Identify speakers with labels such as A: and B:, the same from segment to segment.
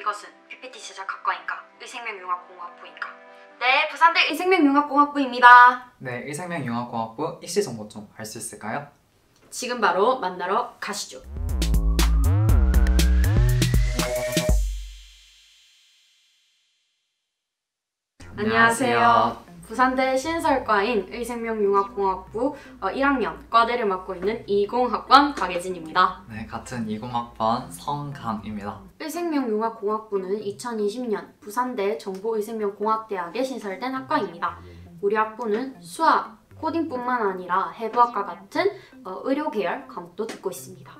A: 이것은 PPT 제작학과인가 의생명융합공학부인가? 네, 부산대 의생명융합공학부입니다.
B: 네, 의생명융합공학부 입시 정보 좀 알 수 있을까요?
A: 지금 바로 만나러 가시죠. 안녕하세요. 부산대 신설과인 의생명융합공학부 1학년 과대를 맡고 있는 20학번 박예진입니다.
B: 네, 같은 20학번 성강입니다.
A: 의생명융합공학부는 2020년 부산대 정보의생명공학대학에 신설된 학과입니다. 우리 학부는 수학, 코딩뿐만 아니라 해부학과 같은 의료 계열 과목도 듣고 있습니다.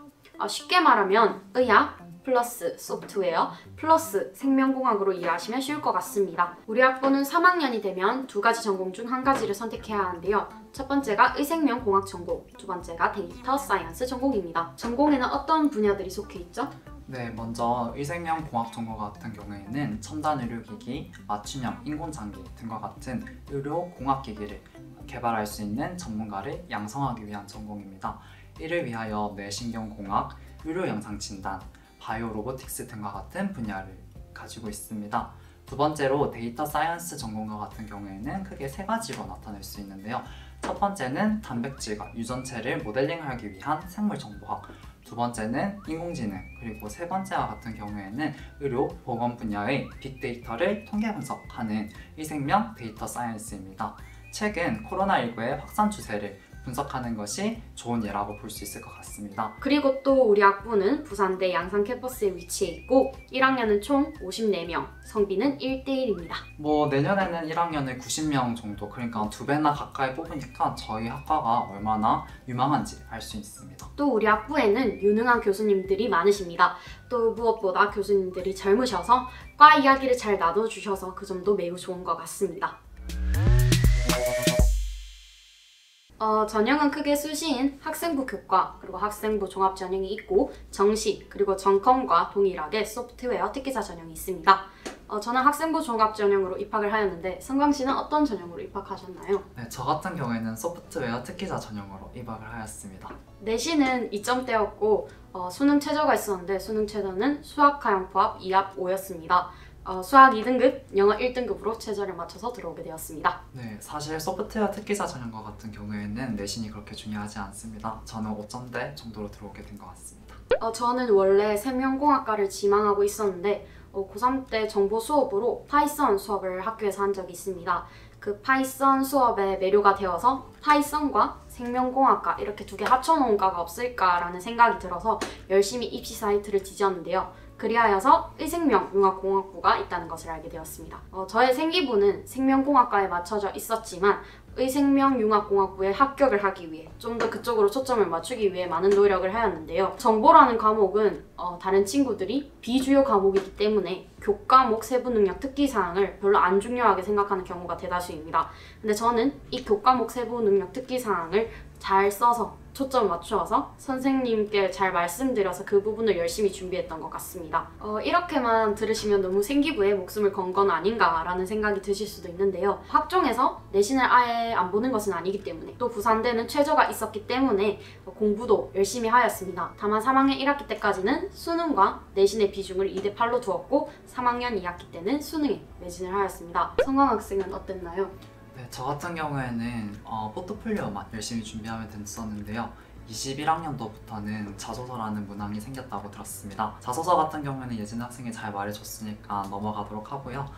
A: 쉽게 말하면 의학 플러스 소프트웨어 플러스 생명공학으로 이해하시면 쉬울 것 같습니다. 우리 학부는 3학년이 되면 두 가지 전공 중 한 가지를 선택해야 하는데요. 첫 번째가 의생명공학 전공, 두 번째가 데이터 사이언스 전공입니다. 전공에는 어떤 분야들이 속해 있죠?
B: 네, 먼저 의생명공학 전공 같은 경우에는 첨단 의료기기, 맞춤형 인공장기 등과 같은 의료공학기기를 개발할 수 있는 전문가를 양성하기 위한 전공입니다. 이를 위하여 뇌신경공학, 의료영상진단, 바이오 로보틱스 등과 같은 분야를 가지고 있습니다. 두 번째로 데이터 사이언스 전공과 같은 경우에는 크게 세 가지로 나타낼 수 있는데요. 첫 번째는 단백질과 유전체를 모델링하기 위한 생물정보학, 두 번째는 인공지능, 그리고 세 번째와 같은 경우에는 의료, 보건 분야의 빅데이터를 통계 분석하는 의생명 데이터 사이언스입니다. 최근 코로나19의 확산 추세를 분석하는 것이 좋은 예라고 볼 수 있을 것 같습니다.
A: 그리고 또 우리 학부는 부산대 양산 캠퍼스에 위치해 있고 1학년은 총 54명, 성비는 1대1입니다.
B: 내년에는 1학년을 90명 정도, 그러니까 2배나 가까이 뽑으니까 저희 학과가 얼마나 유망한지 알 수 있습니다.
A: 또 우리 학부에는 유능한 교수님들이 많으십니다. 또 무엇보다 교수님들이 젊으셔서 과 이야기를 잘 나눠주셔서 그 점도 매우 좋은 것 같습니다. 전형은 크게 수시인 학생부 교과, 그리고 학생부 종합 전형이 있고 정시, 그리고 전컴과 동일하게 소프트웨어 특기자 전형이 있습니다. 저는 학생부 종합 전형으로 입학을 하였는데 성광 씨는 어떤 전형으로 입학하셨나요?
B: 네, 저 같은 경우에는 소프트웨어 특기자 전형으로 입학을 하였습니다.
A: 내신은 2점대였고 수능 최저가 있었는데 수능 최저는 수학, 화형, 포합 2합 5였습니다. 수학 2등급, 영어 1등급으로 최저를 맞춰서 들어오게 되었습니다.
B: 네, 사실 소프트웨어 특기자 전형과 같은 경우에는 내신이 그렇게 중요하지 않습니다. 저는 5점대 정도로 들어오게 된 것 같습니다.
A: 저는 원래 생명공학과를 지망하고 있었는데 고3 때 정보 수업으로 파이썬 수업을 학교에서 한 적이 있습니다. 그 파이썬 수업에 매료가 되어서 파이썬과 생명공학과 이렇게 두 개 합쳐놓은 과가 없을까라는 생각이 들어서 열심히 입시 사이트를 뒤졌는데요. 그리하여서 의생명융합공학부가 있다는 것을 알게 되었습니다. 저의 생기부는 생명공학과에 맞춰져 있었지만 의생명융합공학부에 합격을 하기 위해 좀 더 그쪽으로 초점을 맞추기 위해 많은 노력을 하였는데요. 정보라는 과목은 다른 친구들이 비주요 과목이기 때문에 교과목 세부능력 특기사항을 별로 안 중요하게 생각하는 경우가 대다수입니다. 근데 저는 이 교과목 세부능력 특기사항을 잘 써서 초점을 맞추어서 선생님께 잘 말씀드려서 그 부분을 열심히 준비했던 것 같습니다. 이렇게만 들으시면 너무 생기부에 목숨을 건 건 아닌가라는 생각이 드실 수도 있는데요. 학종에서 내신을 아예 안 보는 것은 아니기 때문에 또 부산대는 최저가 있었기 때문에 공부도 열심히 하였습니다. 다만 3학년 1학기 때까지는 수능과 내신의 비중을 2대8로 두었고 3학년 2학기 때는 수능에 매진을 하였습니다. 성광 학생은 어땠나요?
B: 네, 저 같은 경우에는 포트폴리오만 열심히 준비하면 됐었는데요. 21학년도부터는 자소서라는 문항이 생겼다고 들었습니다. 자소서 같은 경우에는 예진 학생이 잘 말해줬으니까 넘어가도록 하고요.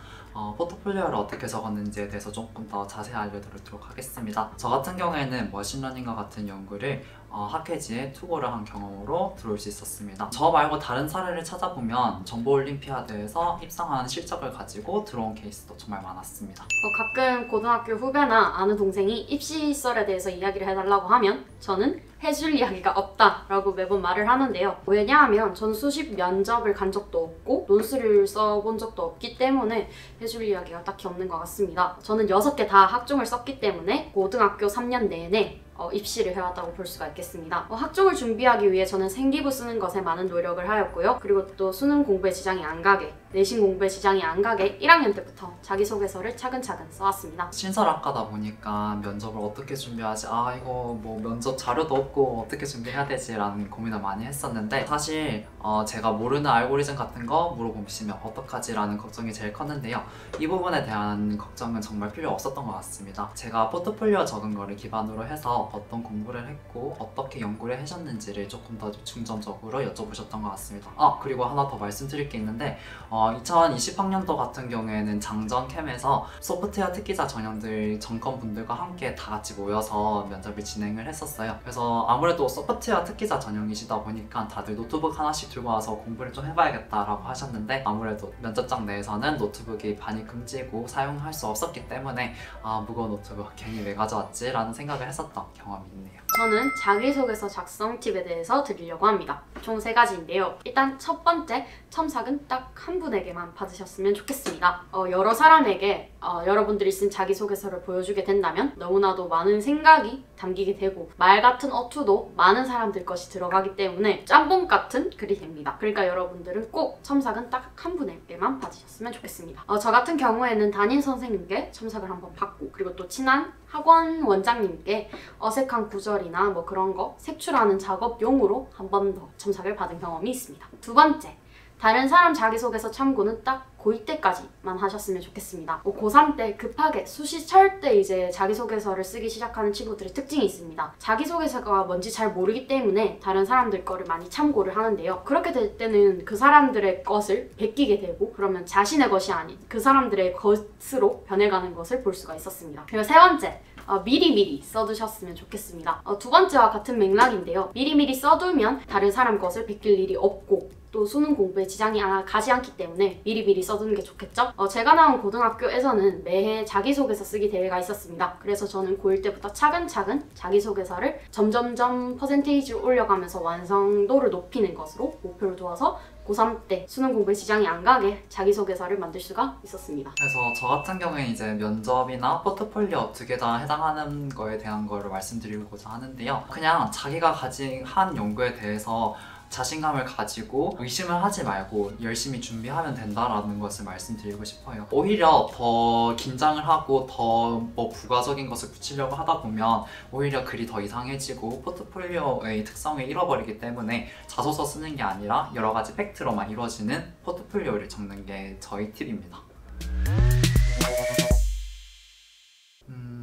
B: 포트폴리오를 어떻게 적었는지에 대해서 조금 더 자세히 알려드리도록 하겠습니다. 저 같은 경우에는 머신러닝과 같은 연구를 학회지에 투고를 한 경험으로 들어올 수 있었습니다. 저 말고 다른 사례를 찾아보면 정보올림피아드에서 입상한 실적을 가지고 들어온 케이스도 정말 많았습니다.
A: 가끔 고등학교 후배나 아는 동생이 입시 시설에 대해서 이야기를 해달라고 하면 저는 해줄 이야기가 없다라고 매번 말을 하는데요. 왜냐하면 전 수십 면접을 간 적도 없고 논술을 써본 적도 없기 때문에 해줄 이야기가 딱히 없는 것 같습니다. 저는 6개 다 학종을 썼기 때문에 고등학교 3년 내내 입시를 해왔다고 볼 수가 있겠습니다. 학종을 준비하기 위해 저는 생기부 쓰는 것에 많은 노력을 하였고요. 그리고 또 수능 공부에 지장이 안 가게 내신 공부에 지장이 안 가게 1학년 때부터 자기소개서를 차근차근 써왔습니다.
B: 신설학과다 보니까 면접을 어떻게 준비하지? 아 이거 뭐 면접 자료도 없고 어떻게 준비해야 되지? 라는 고민을 많이 했었는데 사실 제가 모르는 알고리즘 같은 거 물어보시면 어떡하지? 라는 걱정이 제일 컸는데요. 이 부분에 대한 걱정은 정말 필요 없었던 것 같습니다. 제가 포트폴리오 적은 거를 기반으로 해서 어떤 공부를 했고 어떻게 연구를 하셨는지를 조금 더 중점적으로 여쭤보셨던 것 같습니다. 그리고 하나 더 말씀드릴 게 있는데 2020학년도 같은 경우에는 장전캠에서 소프트웨어 특기자 전형분들과 함께 다 같이 모여서 면접을 진행을 했었어요. 그래서 아무래도 소프트웨어 특기자 전형이시다 보니까 다들 노트북 하나씩 들고 와서 공부를 좀 해봐야겠다라고 하셨는데 아무래도 면접장 내에서는 노트북이 반입 금지고 사용할 수 없었기 때문에 무거운 노트북 괜히 왜 가져왔지? 라는 생각을 했었던 경험이 있네요.
A: 저는 자기소개서 작성 팁에 대해서 드리려고 합니다. 총 3가지인데요. 일단 첫 번째, 첨삭은 딱 한 분에게만 받으셨으면 좋겠습니다. 여러 사람에게 여러분들이 쓴 자기소개서를 보여주게 된다면 너무나도 많은 생각이 담기게 되고 말 같은 어투도 많은 사람들 것이 들어가기 때문에 짬뽕 같은 글이 됩니다. 그러니까 여러분들은 꼭 첨삭은 딱 한 분에게만 받으셨으면 좋겠습니다. 저 같은 경우에는 담임 선생님께 첨삭을 한번 받고 그리고 또 친한 학원 원장님께 어색한 구절이나 뭐 그런 거 색출하는 작업용으로 한 번 더 첨삭을 받은 경험이 있습니다. 두 번째, 다른 사람 자기소개서 참고는 딱 고2 때까지만 하셨으면 좋겠습니다. 고3 때 급하게 수시철 때 이제 자기소개서를 쓰기 시작하는 친구들의 특징이 있습니다. 자기소개서가 뭔지 잘 모르기 때문에 다른 사람들 거를 많이 참고를 하는데요. 그렇게 될 때는 그 사람들의 것을 베끼게 되고 그러면 자신의 것이 아닌 그 사람들의 것으로 변해가는 것을 볼 수가 있었습니다. 그리고 세 번째, 미리미리 써두셨으면 좋겠습니다. 두 번째와 같은 맥락인데요. 미리미리 써두면 다른 사람 것을 베낄 일이 없고 또 수능 공부에 지장이 가지 않기 때문에 미리미리 써두는 게 좋겠죠? 제가 나온 고등학교에서는 매해 자기소개서 쓰기 대회가 있었습니다. 그래서 저는 고1 때부터 차근차근 자기소개서를 점점점 퍼센테이지를 올려가면서 완성도를 높이는 것으로 목표를 두어서 고3 때 수능 공부에 지장이 안 가게 자기소개서를 만들 수가 있었습니다.
B: 그래서 저 같은 경우에 이제 면접이나 포트폴리오 두 개 다 해당하는 거에 대한 거를 말씀드리고자 하는데요. 그냥 자기가 가진 한 연구에 대해서 자신감을 가지고 의심을 하지 말고 열심히 준비하면 된다라는 것을 말씀드리고 싶어요. 오히려 더 긴장을 하고 더 뭐 부가적인 것을 붙이려고 하다 보면 오히려 글이 더 이상해지고 포트폴리오의 특성을 잃어버리기 때문에 자소서 쓰는 게 아니라 여러 가지 팩트로만 이루어지는 포트폴리오를 적는 게 저희 팁입니다.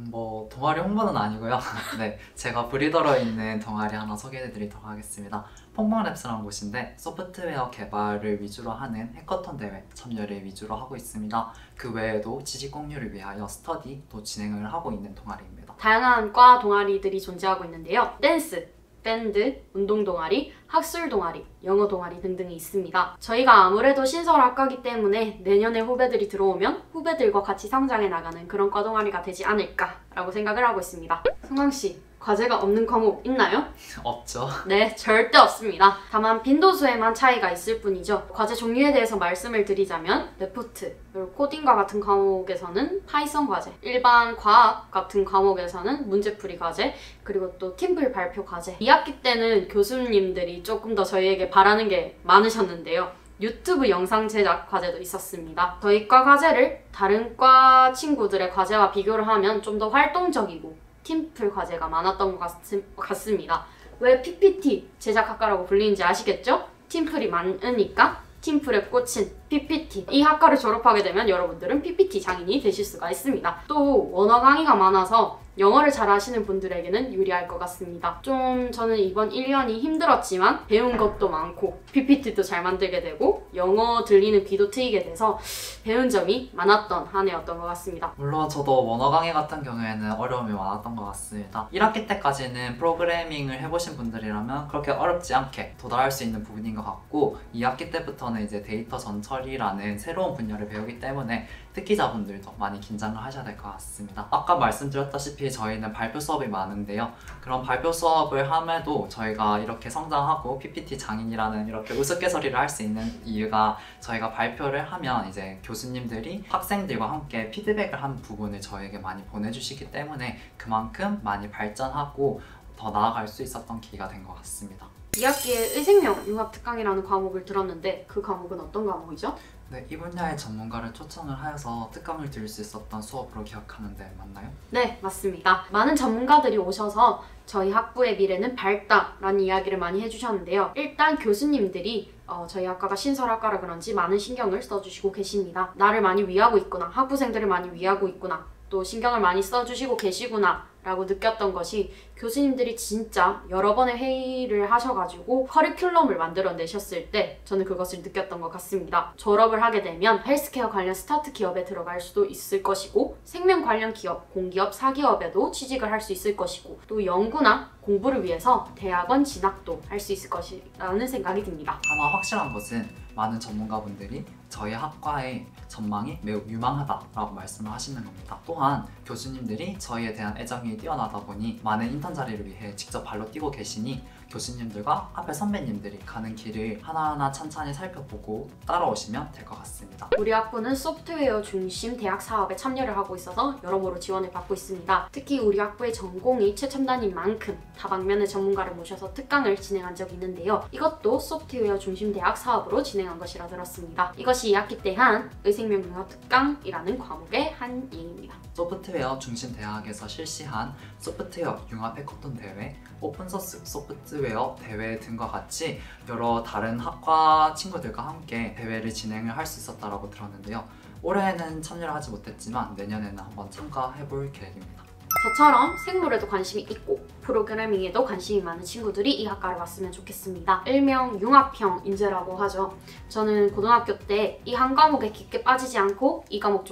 B: 뭐 동아리 홍보는 아니고요. 네, 제가 브리더러 있는 동아리 하나 소개해드리도록 하겠습니다. 퐁퐁랩스라는 곳인데 소프트웨어 개발을 위주로 하는 해커톤 대회 참여를 위주로 하고 있습니다. 그 외에도 지식 공유를 위하여 스터디도 진행을 하고 있는 동아리입니다.
A: 다양한 과 동아리들이 존재하고 있는데요. 댄스, 밴드, 운동 동아리, 학술 동아리, 영어 동아리 등등이 있습니다. 저희가 아무래도 신설학과이기 때문에 내년에 후배들이 들어오면 후배들과 같이 성장해 나가는 그런 과 동아리가 되지 않을까라고 생각을 하고 있습니다. 승광씨, 과제가 없는 과목 있나요?
B: 없죠.
A: 네, 절대 없습니다. 다만 빈도수에만 차이가 있을 뿐이죠. 과제 종류에 대해서 말씀을 드리자면 레포트, 그리고 코딩과 같은 과목에서는 파이썬 과제, 일반 과학 같은 과목에서는 문제풀이 과제, 그리고 또 팀플 발표 과제. 2학기 때는 교수님들이 조금 더 저희에게 바라는 게 많으셨는데요. 유튜브 영상 제작 과제도 있었습니다. 저희 과 과제를 다른 과 친구들의 과제와 비교를 하면 좀 더 활동적이고 팀플 과제가 많았던 것 같습니다. 왜 PPT 제작학과라고 불리는지 아시겠죠? 팀플이 많으니까 팀플에 꽂힌 PPT. 이 학과를 졸업하게 되면 여러분들은 PPT 장인이 되실 수가 있습니다. 또 원어 강의가 많아서 영어를 잘 하시는 분들에게는 유리할 것 같습니다. 좀 저는 이번 1년이 힘들었지만 배운 것도 많고 PPT도 잘 만들게 되고 영어 들리는 귀도 트이게 돼서 배운 점이 많았던 한 해였던 것 같습니다.
B: 물론 저도 원어 강의 같은 경우에는 어려움이 많았던 것 같습니다. 1학기 때까지는 프로그래밍을 해보신 분들이라면 그렇게 어렵지 않게 도달할 수 있는 부분인 것 같고 2학기 때부터는 이제 데이터 전처리라는 새로운 분야를 배우기 때문에 특기자분들도 많이 긴장을 하셔야 될 것 같습니다. 아까 말씀드렸다시피 저희는 발표 수업이 많은데요. 그런 발표 수업을 함에도 저희가 이렇게 성장하고 PPT 장인이라는 이렇게 우스갯소리를 할 수 있는 이유가 저희가 발표를 하면 이제 교수님들이 학생들과 함께 피드백을 한 부분을 저에게 많이 보내주시기 때문에 그만큼 많이 발전하고 더 나아갈 수 있었던 계기가 된 것 같습니다.
A: 2학기에 의생명 융합특강이라는 과목을 들었는데 그 과목은 어떤 과목이죠?
B: 네, 이 분야의 전문가를 초청을 하여서 특강을 들을 수 있었던 수업으로 기억하는데 맞나요?
A: 네, 맞습니다. 많은 전문가들이 오셔서 저희 학부의 미래는 밝다라는 이야기를 많이 해주셨는데요. 일단 교수님들이 저희 학과가 신설학과라 그런지 많은 신경을 써주시고 계십니다. 나를 많이 위하고 있구나, 학부생들을 많이 위하고 있구나, 또 신경을 많이 써주시고 계시구나 라고 느꼈던 것이 교수님들이 진짜 여러 번의 회의를 하셔가지고 커리큘럼을 만들어내셨을 때 저는 그것을 느꼈던 것 같습니다. 졸업을 하게 되면 헬스케어 관련 스타트 기업에 들어갈 수도 있을 것이고 생명 관련 기업, 공기업, 사기업에도 취직을 할 수 있을 것이고 또 연구나 공부를 위해서 대학원 진학도 할 수 있을 것이라는 생각이 듭니다.
B: 하나 확실한 것은 많은 전문가분들이 저희 학과의 전망이 매우 유망하다라고 말씀을 하시는 겁니다. 또한 교수님들이 저희에 대한 애정이 뛰어나다 보니 많은 인턴 자리를 위해 직접 발로 뛰고 계시니 교수님들과 앞에 선배님들이 가는 길을 하나하나 찬찬히 살펴보고 따라오시면 될 것 같습니다.
A: 우리 학부는 소프트웨어 중심 대학 사업에 참여를 하고 있어서 여러모로 지원을 받고 있습니다. 특히 우리 학부의 전공이 최첨단인 만큼 다방면의 전문가를 모셔서 특강을 진행한 적이 있는데요. 이것도 소프트웨어 중심 대학 사업으로 진행한 것이라 들었습니다. 이것이 2학기 때 한 의생명 융합 특강이라는 과목의 한 예입니다.
B: 소프트웨어 중심 대학에서 실시한 소프트웨어 융합 해커톤 대회, 오픈소스 소프트웨어 대회 등과 같이 여러 다른 학과 친구들과 함께 대회를 진행을 할 수 있었다고 들었는데요. 올해는 참여를 하지 못했지만 내년에는 한번 참가해볼 계획입니다.
A: 저처럼 생물에도 관심이 있고 프로그래밍에도 관심이 많은 친구들이 이 학과를 왔으면 좋겠습니다. 일명 융합형 인재라고 하죠. 저는 고등학교 때 이 한 과목에 깊게 빠지지 않고 이 과목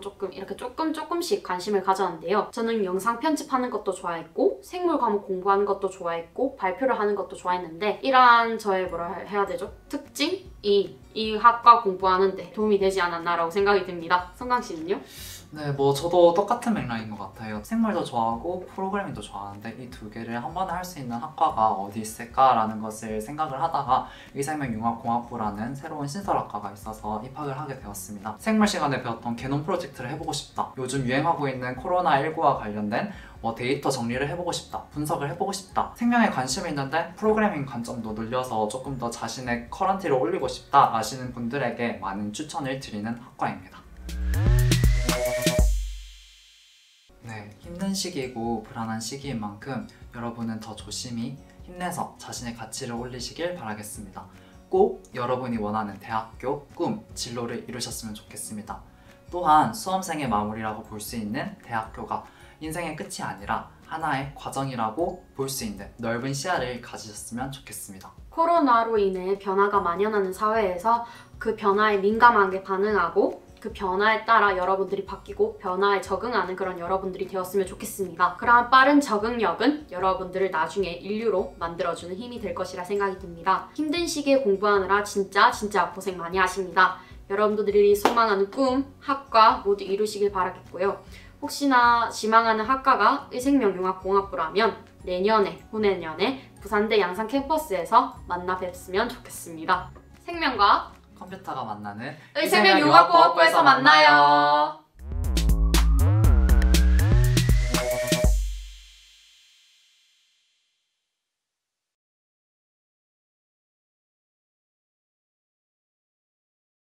A: 조금 이렇게 조금씩 관심을 가졌는데요. 저는 영상 편집하는 것도 좋아했고 생물 과목 공부하는 것도 좋아했고 발표를 하는 것도 좋아했는데 이러한 저의 뭐라 해야 되죠? 특징이 이 학과 공부하는데 도움이 되지 않았나라고 생각이 듭니다. 성강 씨는요?
B: 네, 저도 똑같은 맥락인 것 같아요. 생물도 좋아하고 프로그래밍도 좋아하는데 이 두 개를 한 번에 할 수 있는 학과가 어디 있을까라는 것을 생각을 하다가 의생명융합공학부라는 새로운 신설학과가 있어서 입학을 하게 되었습니다. 생물 시간에 배웠던 게놈 프로젝트를 해보고 싶다. 요즘 유행하고 있는 코로나19와 관련된 데이터 정리를 해보고 싶다, 분석을 해보고 싶다, 생명에 관심이 있는데 프로그래밍 관점도 늘려서 조금 더 자신의 커런티를 올리고 싶다 하시는 분들에게 많은 추천을 드리는 학과입니다. 네, 힘든 시기이고 불안한 시기인 만큼 여러분은 더 조심히 힘내서 자신의 가치를 올리시길 바라겠습니다. 꼭 여러분이 원하는 대학교, 꿈, 진로를 이루셨으면 좋겠습니다. 또한 수험생의 마무리라고 볼 수 있는 대학교가 인생의 끝이 아니라 하나의 과정이라고 볼 수 있는 넓은 시야를 가지셨으면 좋겠습니다.
A: 코로나로 인해 변화가 만연하는 사회에서 그 변화에 민감하게 반응하고 그 변화에 따라 여러분들이 바뀌고 변화에 적응하는 그런 여러분들이 되었으면 좋겠습니다. 그러한 빠른 적응력은 여러분들을 나중에 인류로 만들어주는 힘이 될 것이라 생각이 듭니다. 힘든 시기에 공부하느라 진짜 고생 많이 하십니다. 여러분들이 소망하는 꿈, 학과 모두 이루시길 바라겠고요. 혹시나 지망하는 학과가 의생명융합공학부라면 내년에, 후내년에 부산대 양산 캠퍼스에서 만나 뵙으면 좋겠습니다. 생명과
B: 컴퓨터가 만나는
A: 의생명융합공학부에서 만나요.